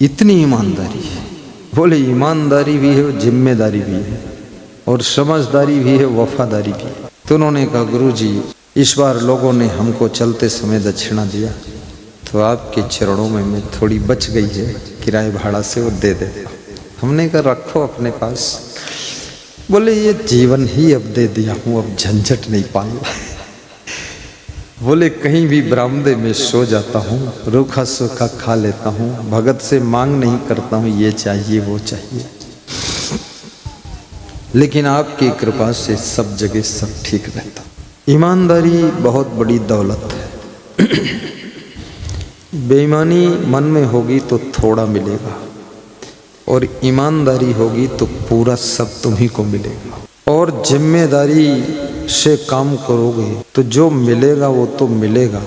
इतनी ईमानदारी है। बोले ईमानदारी भी है, जिम्मेदारी भी है, और समझदारी भी है, वफादारी भी है। तो उन्होंने कहा गुरुजी इस बार लोगों ने हमको चलते समय दक्षिणा दिया, तो आपके चरणों में मैं थोड़ी बच गई है, किराए भाड़ा से वो दे दे। हमने कहा रखो अपने पास। बोले ये जीवन ही अब दे दिया हूँ, अब झंझट नहीं पाऊंगा। बोले कहीं भी बरामदे में सो जाता हूँ, रूखा सूखा खा लेता हूँ, भगत से मांग नहीं करता हूँ ये चाहिए वो चाहिए, लेकिन आपकी कृपा से सब जगह सब ठीक रहता। ईमानदारी बहुत बड़ी दौलत है। बेईमानी मन में होगी तो थोड़ा मिलेगा, और ईमानदारी होगी तो पूरा सब तुम्ही को मिलेगा। और जिम्मेदारी से काम करोगे तो जो मिलेगा वो तो मिलेगा,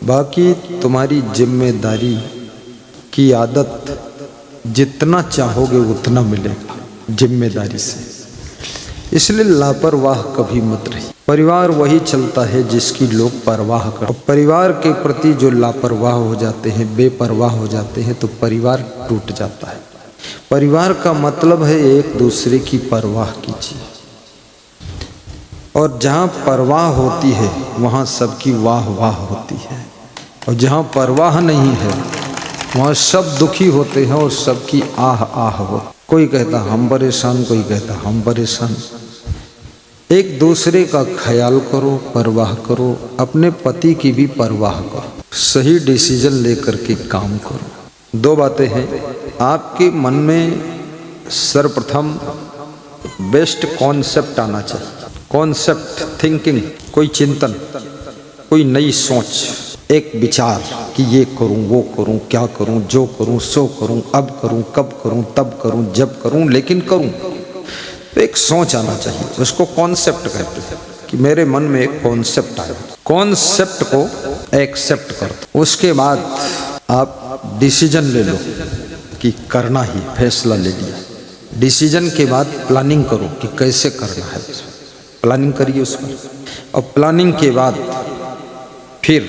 बाकी तुम्हारी जिम्मेदारी की आदत जितना चाहोगे उतना मिलेगा जिम्मेदारी से। इसलिए लापरवाह कभी मत रही। परिवार वही चलता है जिसकी लोग परवाह कर। परिवार के प्रति जो लापरवाह हो जाते हैं, बेपरवाह हो जाते हैं, तो परिवार टूट जाता है। परिवार का मतलब है एक दूसरे की परवाह कीजिए, और जहाँ परवाह होती है वहाँ सबकी वाह वाह होती है, और जहाँ परवाह नहीं है वहाँ सब दुखी होते हैं और सबकी आह आह हो। कोई कहता हम परेशान, कोई कहता हम परेशान। एक दूसरे का ख्याल करो, परवाह करो, अपने पति की भी परवाह करो, सही डिसीजन लेकर के काम करो। दो बातें हैं आपके मन में, सर्वप्रथम बेस्ट कॉन्सेप्ट आना चाहिए। कॉन्सेप्ट, थिंकिंग, कोई चिंतन, कोई नई सोच, एक विचार कि ये करूं वो करूं, क्या करूं, जो करूं सो करूं, अब करूं, कब करूं, तब करूं, जब करूं, लेकिन करूं। तो एक सोच आना चाहिए, उसको कॉन्सेप्ट कहते हैं कि मेरे मन में एक कॉन्सेप्ट आया। कॉन्सेप्ट को एक्सेप्ट कर दो, उसके बाद आप डिसीजन ले लो कि करना ही, फैसला ले लिया। डिसीजन के बाद प्लानिंग करो कि कैसे करना है, प्लानिंग करिए उसमें, और प्लानिंग के बाद फिर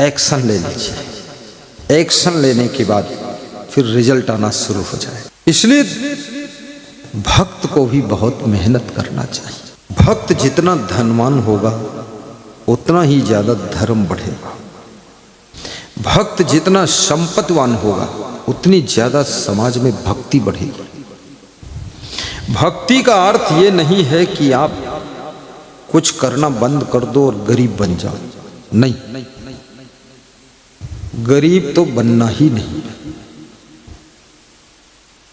एक्शन ले लीजिए। एक्शन लेने के बाद फिर रिजल्ट आना शुरू हो जाए। इसलिए भक्त को भी बहुत मेहनत करना चाहिए। भक्त जितना धनवान होगा उतना ही ज्यादा धर्म बढ़ेगा। भक्त जितना संपत्तिवान होगा उतनी ज्यादा समाज में भक्ति बढ़ेगी। भक्ति का अर्थ ये नहीं है कि आप कुछ करना बंद कर दो और गरीब बन जाओ, नहीं, गरीब तो बनना ही नहीं।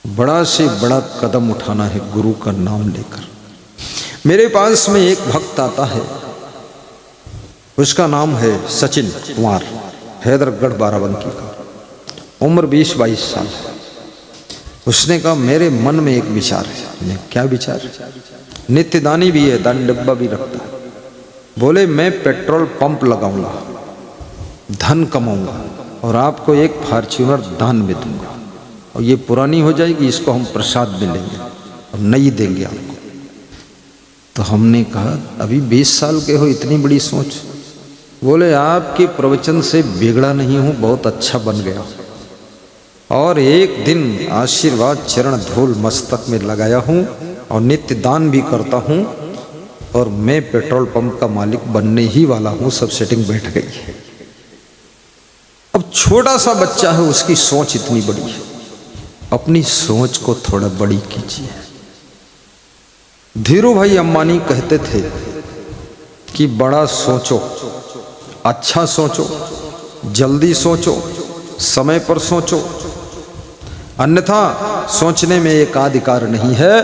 बड़ा से बड़ा कदम उठाना है गुरु का नाम लेकर। मेरे पास में एक भक्त आता है, उसका नाम है सचिन कुमार, हैदरगढ़ बाराबंकी का, उम्र 20-22 साल। उसने कहा मेरे मन में एक विचार है। क्या विचार? नित्यदानी भी है, दान डब्बा भी रखता है। बोले मैं पेट्रोल पंप लगाऊंगा, धन कमाऊंगा, और आपको एक फॉर्च्यूनर दान में दूंगा, और ये पुरानी हो जाएगी, इसको हम प्रसाद में लेंगे और नई देंगे आपको। तो हमने कहा अभी 20 साल के हो, इतनी बड़ी सोच? बोले आपके प्रवचन से बिगड़ा नहीं हूँ, बहुत अच्छा बन गया, और एक दिन आशीर्वाद चरण धूल मस्तक में लगाया हूँ, और नित्य दान भी करता हूँ, और मैं पेट्रोल पंप का मालिक बनने ही वाला हूँ। सब सेटिंग बैठ गई है। अब छोटा सा बच्चा है, उसकी सोच इतनी बड़ी है। अपनी सोच को थोड़ा बड़ी कीजिए। धीरू भाई अंबानी कहते थे कि बड़ा सोचो, अच्छा सोचो, जल्दी सोचो, समय पर सोचो, अन्यथा सोचने में एक अधिकार नहीं है।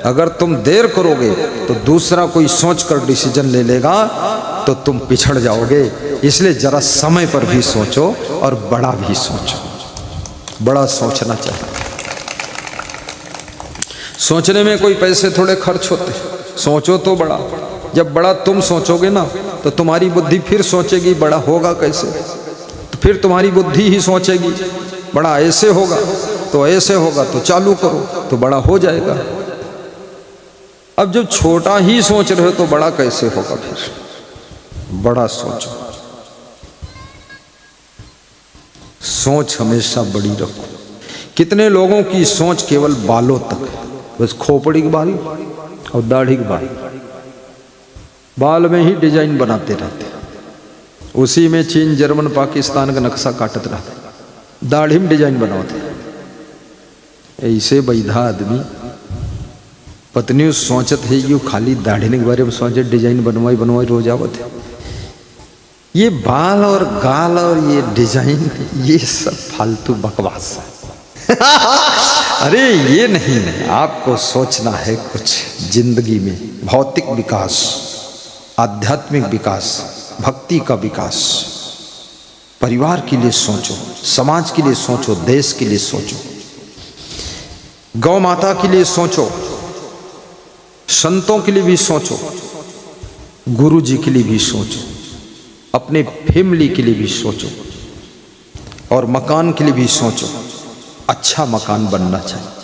अगर तुम देर करोगे तो दूसरा कोई सोचकर डिसीजन ले लेगा तो तुम पिछड़ जाओगे। इसलिए जरा समय पर भी सोचो और बड़ा भी सोचो। बड़ा सोचना चाहिए। सोचने में कोई पैसे थोड़े खर्च होते, सोचो तो बड़ा। जब बड़ा तुम सोचोगे ना तो तुम्हारी बुद्धि फिर सोचेगी बड़ा होगा कैसे, तो फिर तुम्हारी बुद्धि ही सोचेगी बड़ा ऐसे होगा, तो ऐसे होगा, तो चालू करो तो बड़ा हो जाएगा। अब जब छोटा ही सोच रहे हो तो बड़ा कैसे होगा? फिर बड़ा सोचो। सोच हमेशा बड़ी रखो। कितने लोगों की सोच केवल बालों तक है, बस खोपड़ी की बाल और दाढ़ी की बाल में ही डिजाइन बनाते रहते, उसी में चीन जर्मन पाकिस्तान का नक्शा काटते रहते, दाढ़ी में डिजाइन बनाते। ऐसे बैधा आदमी पत्नी सोचत है यू खाली दाढ़ी के बारे में सोचे, डिजाइन बनवाई रोज आवत है। ये बाल और गाल और ये डिजाइन ये सब फालतू बकवास है। अरे ये नहीं, आपको सोचना है कुछ जिंदगी में, भौतिक विकास, आध्यात्मिक विकास, भक्ति का विकास। परिवार के लिए सोचो, समाज के लिए सोचो, देश के लिए सोचो, गौ माता के लिए सोचो, संतों के लिए भी सोचो, गुरु जी के लिए भी सोचो, अपने फैमिली के लिए भी सोचो, और मकान के लिए भी सोचो। अच्छा मकान बनना चाहिए।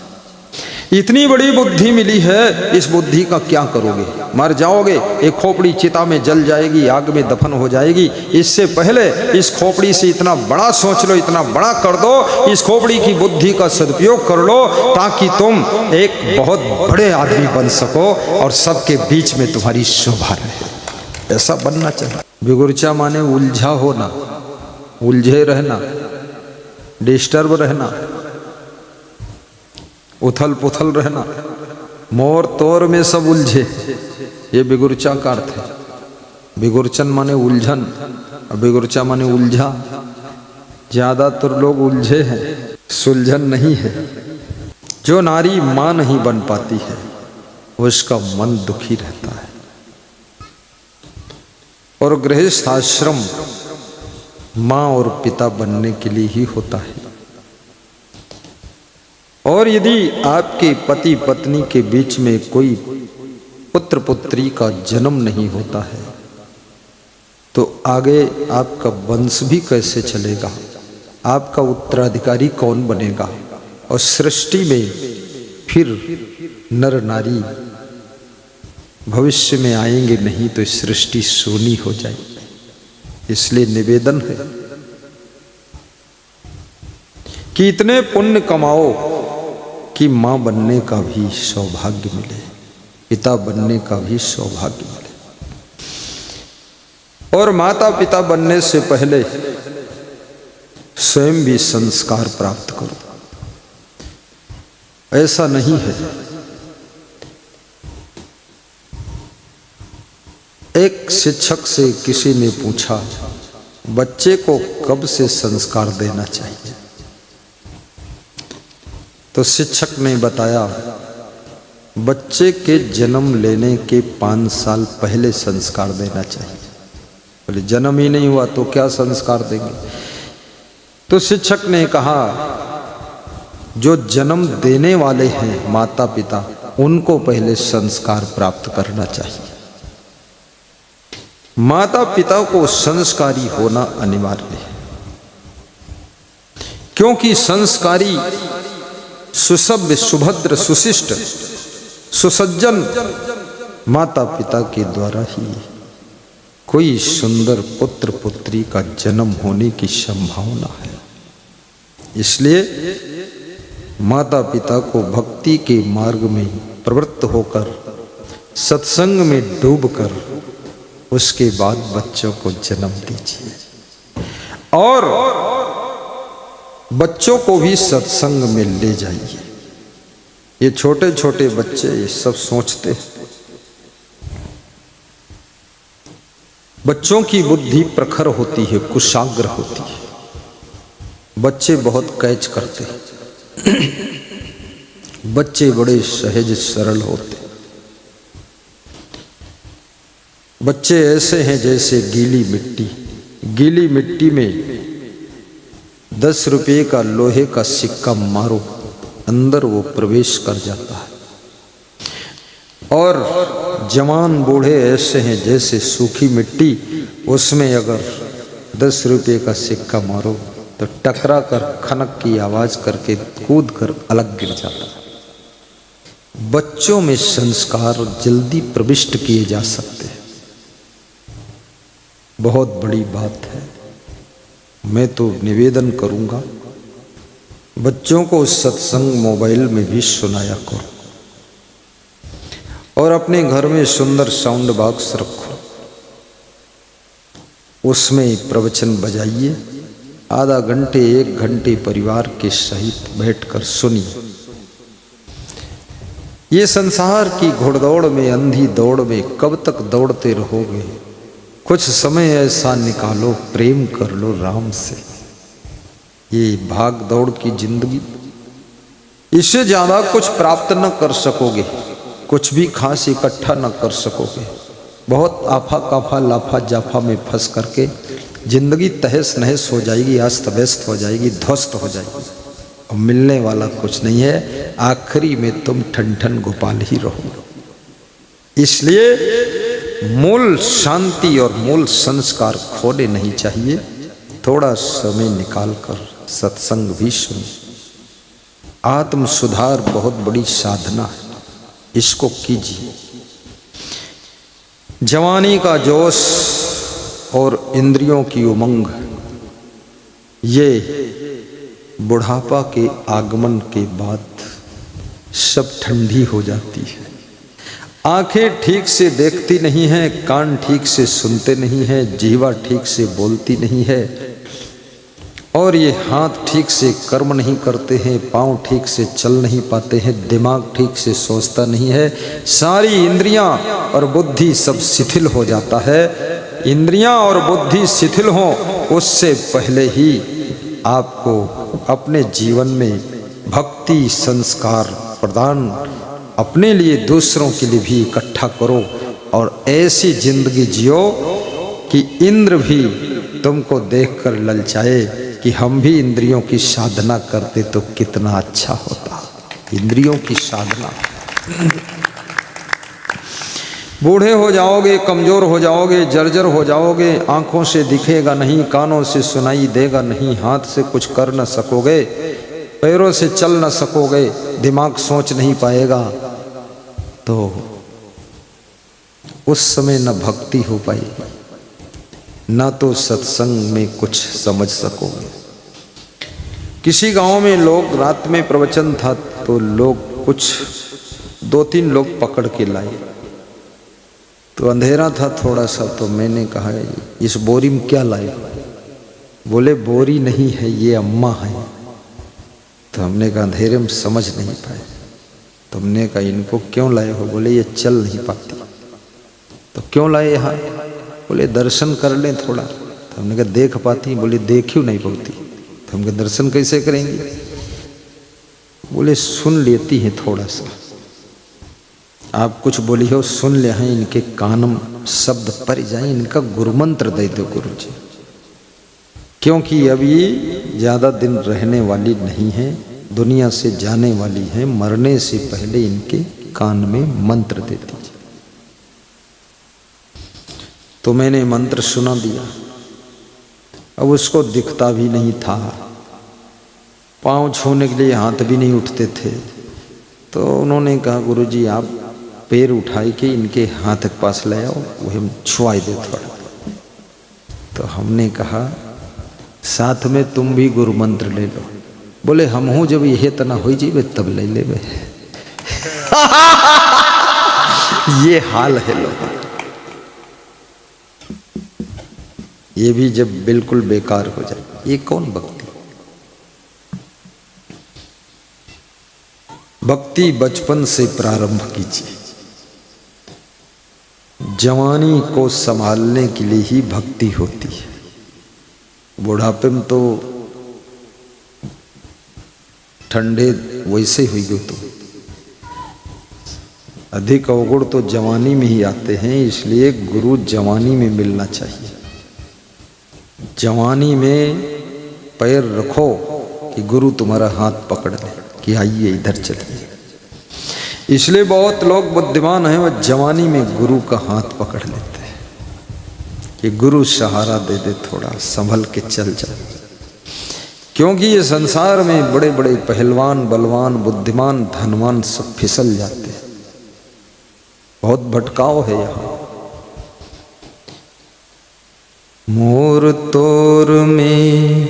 इतनी बड़ी बुद्धि मिली है, इस बुद्धि का क्या करोगे? मर जाओगे, एक खोपड़ी चिता में जल जाएगी, आग में दफन हो जाएगी। इससे पहले इस खोपड़ी से इतना बड़ा सोच लो, इतना बड़ा कर दो, इस खोपड़ी की बुद्धि का सदुपयोग कर लो, ताकि तुम एक बहुत बड़े आदमी बन सको और सबके बीच में तुम्हारी शोभा रहे। ऐसा बनना चाहिए। बिगुर्चा माने उलझा होना, उलझे रहना, डिस्टर्ब रहना, उथल पुथल रहना, मोर तोर में सब उलझे, ये बिगुर्चा का अर्थ है। बिगुर्चन माने उलझन, बिगुर्चा माने उलझा। ज्यादातर लोग उलझे हैं, सुलझन नहीं है। जो नारी मां नहीं बन पाती है उसका मन दुखी रहता है। और गृहस्थ आश्रम मां और पिता बनने के लिए ही होता है। और यदि आपके पति पत्नी के बीच में कोई पुत्र पुत्री का जन्म नहीं होता है तो आगे आपका वंश भी कैसे चलेगा? आपका उत्तराधिकारी कौन बनेगा? और सृष्टि में फिर नर नारी भविष्य में आएंगे नहीं तो सृष्टि सोनी हो जाएगी। इसलिए निवेदन है कि इतने पुण्य कमाओ कि मां बनने का भी सौभाग्य मिले, पिता बनने का भी सौभाग्य मिले। और माता पिता बनने से पहले स्वयं भी संस्कार प्राप्त करो। ऐसा नहीं है, एक शिक्षक से किसी ने पूछा बच्चे को कब से संस्कार देना चाहिए, तो शिक्षक ने बताया बच्चे के जन्म लेने के 5 साल पहले संस्कार देना चाहिए। बोले जन्म ही नहीं हुआ तो क्या संस्कार देंगे? तो शिक्षक ने कहा जो जन्म देने वाले हैं माता पिता, उनको पहले संस्कार प्राप्त करना चाहिए। माता पिता को संस्कारी होना अनिवार्य है, क्योंकि संस्कारी, सुसभ्य, सुभद्र, सुशिष्ट, सुसज्जन माता पिता के द्वारा ही कोई सुंदर पुत्र पुत्री का जन्म होने की संभावना है। इसलिए माता पिता को भक्ति के मार्ग में प्रवृत्त होकर सत्संग में डूबकर उसके बाद बच्चों को जन्म दीजिए और बच्चों को भी सत्संग में ले जाइए। ये छोटे छोटे बच्चे ये सब सोचते हैं। बच्चों की बुद्धि प्रखर होती है, कुशाग्र होती है। बच्चे बहुत कैच करते हैं। बच्चे बड़े सहज सरल होते। बच्चे ऐसे हैं जैसे गीली मिट्टी। गीली मिट्टी में 10 रुपये का लोहे का सिक्का मारो, अंदर वो प्रवेश कर जाता है। और जवान बूढ़े ऐसे हैं जैसे सूखी मिट्टी, उसमें अगर 10 रुपये का सिक्का मारो तो टकरा कर खनक की आवाज करके कूद कर अलग गिर जाता है। बच्चों में संस्कार जल्दी प्रविष्ट किए जा सकते हैं, बहुत बड़ी बात है। मैं तो निवेदन करूंगा बच्चों को सत्संग मोबाइल में भी सुनाया करो और अपने घर में सुंदर साउंड बॉक्स रखो, उसमें प्रवचन बजाइए, आधा घंटे 1 घंटे परिवार के सहित बैठकर सुनिए। ये संसार की घोड़दौड़ में, अंधी दौड़ में कब तक दौड़ते रहोगे? कुछ समय ऐसा निकालो, प्रेम कर लो राम से। ये भाग दौड़ की जिंदगी, इससे ज्यादा कुछ प्राप्त न कर सकोगे, कुछ भी खास इकट्ठा न कर सकोगे। बहुत आफा काफा लाफा जाफा में फंस करके जिंदगी तहस नहस हो जाएगी, अस्त व्यस्त हो जाएगी, ध्वस्त हो जाएगी और मिलने वाला कुछ नहीं है। आखिरी में तुम ठन ठन गोपाल ही रहो। इसलिए मूल शांति और मूल संस्कार खोने नहीं चाहिए। थोड़ा समय निकालकर सत्संग भी सुनो। आत्म सुधार बहुत बड़ी साधना है, इसको कीजिए। जवानी का जोश और इंद्रियों की उमंग, ये बुढ़ापा के आगमन के बाद सब ठंडी हो जाती है। आंखें ठीक से देखती नहीं हैं, कान ठीक से सुनते नहीं हैं, जीवा ठीक से बोलती नहीं है और ये हाथ ठीक से कर्म नहीं करते हैं, पांव ठीक से चल नहीं पाते हैं, दिमाग ठीक से सोचता नहीं है। सारी इंद्रियां और बुद्धि सब शिथिल हो जाता है। इंद्रियां और बुद्धि शिथिल हो उससे पहले ही आपको अपने जीवन में भक्ति संस्कार प्रदान, अपने लिए दूसरों के लिए भी इकट्ठा करो और ऐसी जिंदगी जियो कि इंद्र भी तुमको देखकर ललचाए कि हम भी इंद्रियों की साधना करते तो कितना अच्छा होता। इंद्रियों की साधना। बूढ़े हो जाओगे, कमजोर हो जाओगे, जर्जर हो जाओगे, आंखों से दिखेगा नहीं, कानों से सुनाई देगा नहीं, हाथ से कुछ कर न सकोगे, पैरों से चल न सकोगे, दिमाग सोच नहीं पाएगा, तो उस समय न भक्ति हो पाएगी, ना तो सत्संग में कुछ समझ सकोगे। किसी गांव में लोग रात में प्रवचन था तो लोग कुछ 2-3 लोग पकड़ के लाए, तो अंधेरा था थोड़ा सा, तो मैंने कहा इस बोरी में क्या लाए? बोले बोरी नहीं है, ये अम्मा है। तो हमने कहा अंधेरे में समझ नहीं पाए, तो हमने कहा इनको क्यों लाए हो? बोले ये चल नहीं पाती। तो क्यों लाए यहाँ? बोले दर्शन कर लें थोड़ा। तो हमने कहा देख पाती? बोले देख ही नहीं पाती। तो हम कहा दर्शन कैसे करेंगे? बोले सुन लेती हैं थोड़ा सा, आप कुछ बोली हो सुन ले हैं, इनके कान शब्द पर जाए, इनका गुरुमंत्र दे दो गुरु जी, क्योंकि अभी ज़्यादा दिन रहने वाली नहीं है, दुनिया से जाने वाली है, मरने से पहले इनके कान में मंत्र दे दीजिए। तो मैंने मंत्र सुना दिया। अब उसको दिखता भी नहीं था, पाँव छूने के लिए हाथ भी नहीं उठते थे। तो उन्होंने कहा गुरु जी आप पैर उठाए के इनके हाथ के पास ले आओ, वही छुआई दे थोड़ा। तो हमने कहा साथ में तुम भी गुरु मंत्र ले लो। बोले हम हूँ जब यह तना हो जीवे तब ले ले। ये हाल है लोग, ये भी जब बिल्कुल बेकार हो जाए, ये कौन भक्ति? भक्ति बचपन से प्रारंभ कीजिए। जवानी को संभालने के लिए ही भक्ति होती है। बुढ़ापे में तो ठंडे वैसे हुई गो, तो अधिक अवगुण तो जवानी में ही आते हैं, इसलिए गुरु जवानी में मिलना चाहिए। जवानी में पैर रखो कि गुरु तुम्हारा हाथ पकड़ ले कि आइए इधर चलिए। इसलिए बहुत लोग बुद्धिमान हैं, वह जवानी में गुरु का हाथ पकड़ लेते हैं कि गुरु सहारा दे दे, थोड़ा संभल के चल जाए। क्योंकि ये संसार में बड़े बड़े पहलवान, बलवान, बुद्धिमान, धनवान सब फिसल जाते हैं। बहुत भटकाव है यहाँ। मोर तोर में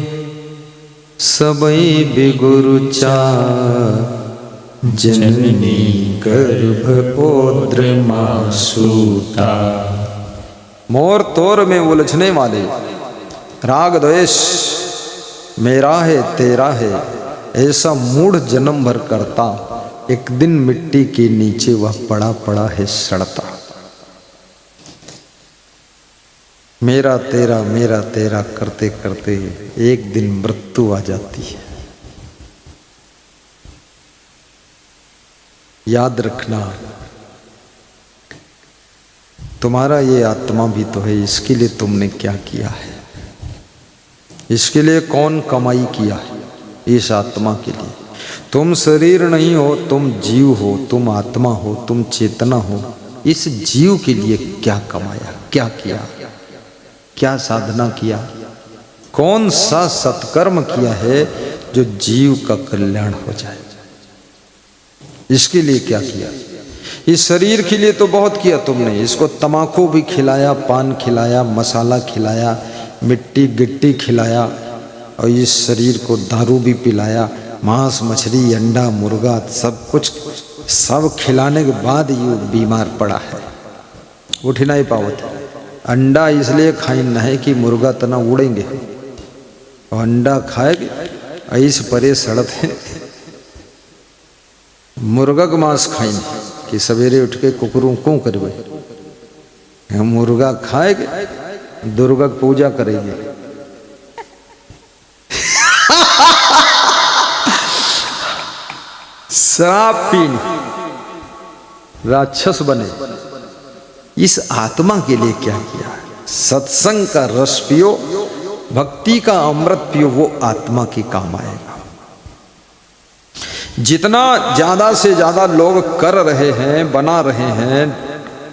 सबई बिगुरुचा, जननी गर्भ ओद्र मासूता। मोर तोर में उलझने वाले राग द्वेष मेरा है तेरा है ऐसा मूढ़ जन्म भर करता, एक दिन मिट्टी के नीचे वह पड़ा पड़ा है सड़ता। मेरा तेरा करते करते एक दिन मृत्यु आ जाती है। याद रखना, तुम्हारा ये आत्मा भी तो है, इसके लिए तुमने क्या किया है, इसके लिए कौन कमाई किया है, इस आत्मा के लिए। तुम शरीर नहीं हो, तुम जीव हो, तुम आत्मा हो, तुम चेतना हो। इस जीव के लिए क्या कमाया, क्या किया, क्या साधना किया, कौन सा सत्कर्म किया है जो जीव का कल्याण हो जाए, इसके लिए क्या किया। इस शरीर के लिए तो बहुत किया तुमने, इसको तम्बाकू भी खिलाया, पान खिलाया, मसाला खिलाया, मिट्टी गिट्टी खिलाया, और इस शरीर को दारू भी पिलाया, मांस मछली अंडा मुर्गा सब कुछ सब खिलाने के बाद ये बीमार पड़ा है, उठ नहीं पावत। अंडा इसलिए खाई न है कि मुर्गा तना उड़ेंगे, और अंडा खाएगे ऐस परे सड़त है। मुर्गा का मांस खाई कि सवेरे उठ के कुकरों को करवे, मुर्गा खाएगे दुर्गा की पूजा करेंगे। शराब पीन राक्षस बने। इस आत्मा के लिए क्या किया, सत्संग का रस पियो, भक्ति का अमृत पियो, वो आत्मा के काम आएगा। जितना ज्यादा से ज्यादा लोग कर रहे हैं, बना रहे हैं,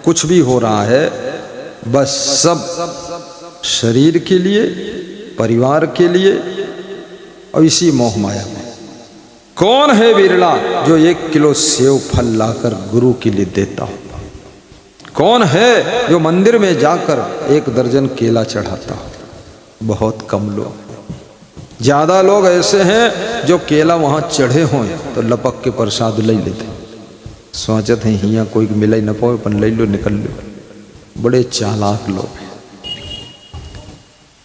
कुछ भी हो रहा है, बस सब शरीर के लिए, परिवार के लिए, और इसी मोह माया में। कौन है बिरला जो 1 किलो सेव फल लाकर गुरु के लिए देता हो? कौन है जो मंदिर में जाकर 1 दर्जन केला चढ़ाता हो? बहुत कम लोग। ज्यादा लोग ऐसे हैं जो केला वहां चढ़े हों तो लपक के प्रसाद ले लेते, सोचते हैं हिया कोई मिला ही न पाओ, अपन ले लो निकल लो। बड़े चालाक लोग हैं।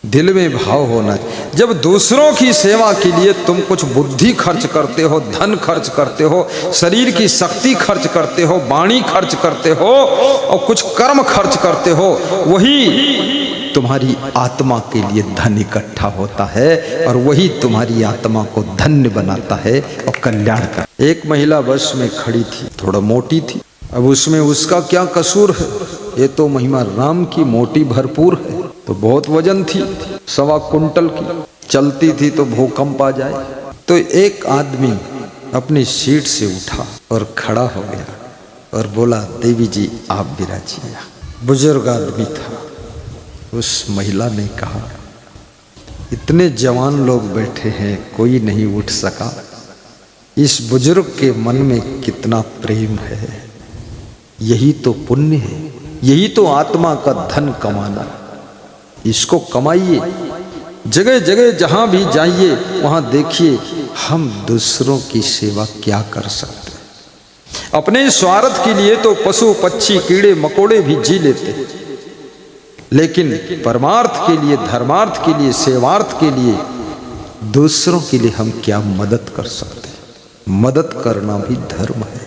दिल में भाव होना। जब दूसरों की सेवा के लिए तुम कुछ बुद्धि खर्च करते हो, धन खर्च करते हो, शरीर की शक्ति खर्च करते हो, वाणी खर्च करते हो, और कुछ कर्म खर्च करते हो, वही तुम्हारी आत्मा के लिए धन इकट्ठा होता है, और वही तुम्हारी आत्मा को धन्य बनाता है और कल्याण का। एक महिला बस में खड़ी थी, थोड़ा मोटी थी। अब उसमें उसका क्या कसूर है, ये तो महिमा राम की मोटी भरपूर है। तो बहुत वजन थी, 1.25 कुंटल की, चलती थी तो भूकंप आ जाए। तो एक आदमी अपनी सीट से उठा और खड़ा हो गया और बोला, देवी जी आप विराजिए। बुजुर्ग आदमी था। उस महिला ने कहा, इतने जवान लोग बैठे हैं, कोई नहीं उठ सका। इस बुजुर्ग के मन में कितना प्रेम है, यही तो पुण्य है, यही तो आत्मा का धन कमाना। इसको कमाइए, जगह जगह जहां भी जाइए वहां देखिए हम दूसरों की सेवा क्या कर सकते हैं। अपने स्वार्थ के लिए तो पशु पक्षी कीड़े मकोड़े भी जी लेते, लेकिन परमार्थ के लिए, धर्मार्थ के लिए, सेवार्थ के लिए, दूसरों के लिए हम क्या मदद कर सकते हैं। मदद करना भी धर्म है।